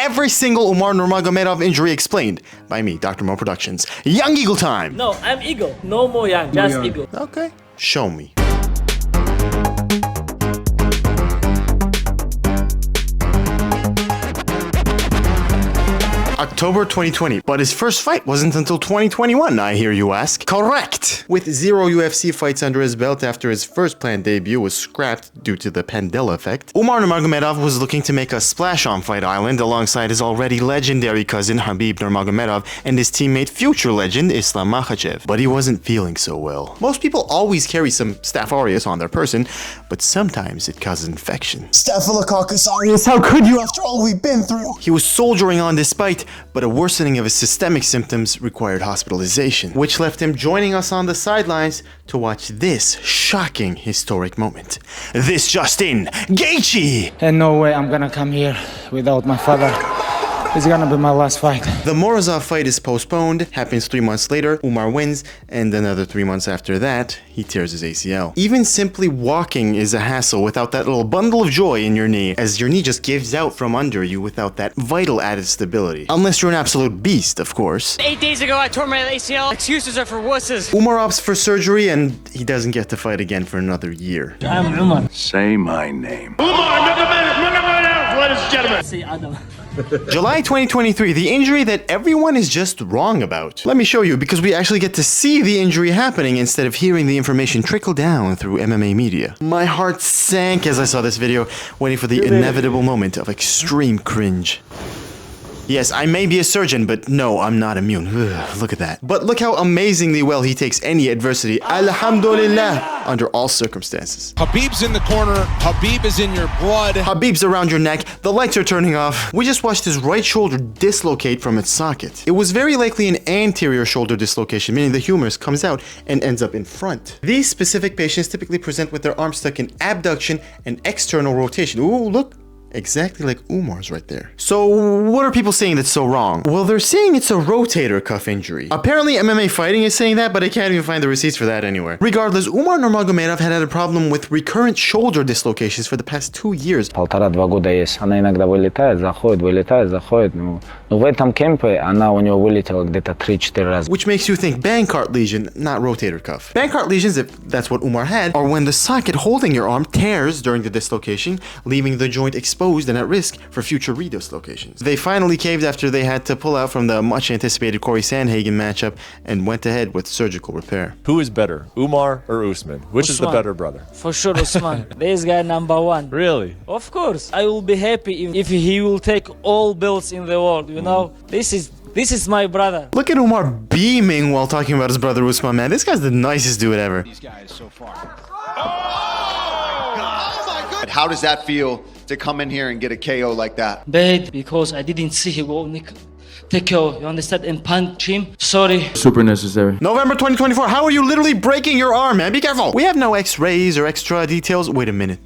every single Umar Nurmagomedov injury explained by me, Dr. Mo Productions. Young Eagle time! No, I'm Eagle. No more young, just Eagle. Okay, show me. October 2020, but his first fight wasn't until 2021, I hear you ask. Correct! With 0 UFC fights under his belt after his first planned debut was scrapped due to the Pandela effect, Umar Nurmagomedov was looking to make a splash on Fight Island alongside his already legendary cousin Khabib Nurmagomedov and his teammate future legend Islam Makhachev. But he wasn't feeling so well. Most people always carry some Staph aureus on their person, but sometimes it causes infection. Staphylococcus aureus, how could you after all we've been through? He was soldiering on despite, but a worsening of his systemic symptoms required hospitalization, which left him joining us on the sidelines to watch this shocking historic moment. This just in, Gaethje! And no way I'm gonna come here without my father. It's gonna be my last fight. The Morozov fight is postponed, happens 3 months later, Umar wins, and another 3 months after that, he tears his ACL. Even simply walking is a hassle without that little bundle of joy in your knee, as your knee just gives out from under you without that vital added stability. Unless you're an absolute beast, of course. 8 days ago, I tore my ACL. Excuses are for wusses. Umar opts for surgery, and he doesn't get to fight again for another year. I'm Umar. Say my name. Umar Nurmagomedov, ladies and gentlemen. Say Adam. July 2023, the injury that everyone is just wrong about. Let me show you, because we actually get to see the injury happening instead of hearing the information trickle down through MMA media. My heart sank as I saw this video, waiting for the inevitable moment of extreme cringe. Yes, I may be a surgeon, but no, I'm not immune. Ugh, look at that. But look how amazingly well he takes any adversity, alhamdulillah, under all circumstances. Khabib's in the corner. Khabib is in your blood. Khabib's around your neck. The lights are turning off. We just watched his right shoulder dislocate from its socket. It was very likely an anterior shoulder dislocation, meaning the humerus comes out and ends up in front. These specific patients typically present with their arms stuck in abduction and external rotation. Ooh, look. Exactly like Umar's right there. So what are people saying that's so wrong? Well, they're saying it's a rotator cuff injury. Apparently MMA Fighting is saying that, but I can't even find the receipts for that anywhere. Regardless, Umar Nurmagomedov had a problem with recurrent shoulder dislocations for the past 2 years. 1,5-2 года есть. Она иногда вылетает, заходит. Ну, в этом кемпе она у нее вылетела где-то 3-4 раза. Which makes you think Bankart lesion, not rotator cuff. Bankart lesions, if that's what Umar had, are when the socket holding your arm tears during the dislocation, leaving the joint exposed and at risk for future redislocations. They finally caved after they had to pull out from the much anticipated Cory Sandhagen matchup and went ahead with surgical repair. Who is better, Umar or Usman? Which is the better brother? For sure, Usman. This guy #1. Really? Of course. I will be happy if he will take all belts in the world, you know? This is my brother. Look at Umar beaming while talking about his brother Usman, man. This guy's the nicest dude ever. These guys so far. How does that feel to come in here and get a KO like that? Bad, because I didn't see him go take KO, you understand, and punch him. Sorry. Super necessary. November 2024, how are you literally breaking your arm, man? Be careful. We have no x-rays or extra details. Wait a minute.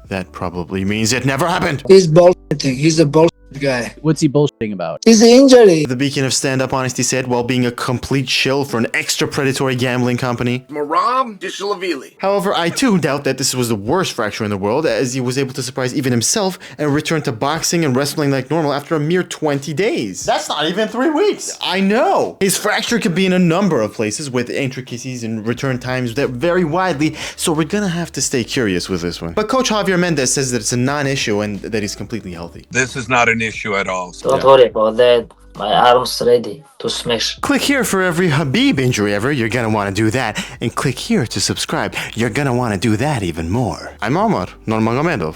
That probably means it never happened. He's bullshitting. He's a bullshit guy. What's he bullshitting about? He's an injury. The beacon of stand-up honesty said, while being a complete shill for an extra predatory gambling company. Merab Dvalishvili. However, I too doubt that this was the worst fracture in the world, as he was able to surprise even himself and return to boxing and wrestling like normal after a mere 20 days. That's not even 3 weeks. I know. His fracture could be in a number of places with intricacies and return times that vary widely, so we're gonna have to stay curious with this one. But Coach Javier Mendez says that it's a non-issue and that he's completely healthy. This is not an issue at all. Don't worry about that. My arm's ready to smash. Click here for every Khabib injury ever. You're gonna want to do that. And click here to subscribe. You're gonna want to do that even more. I'm Umar Nurmagomedov.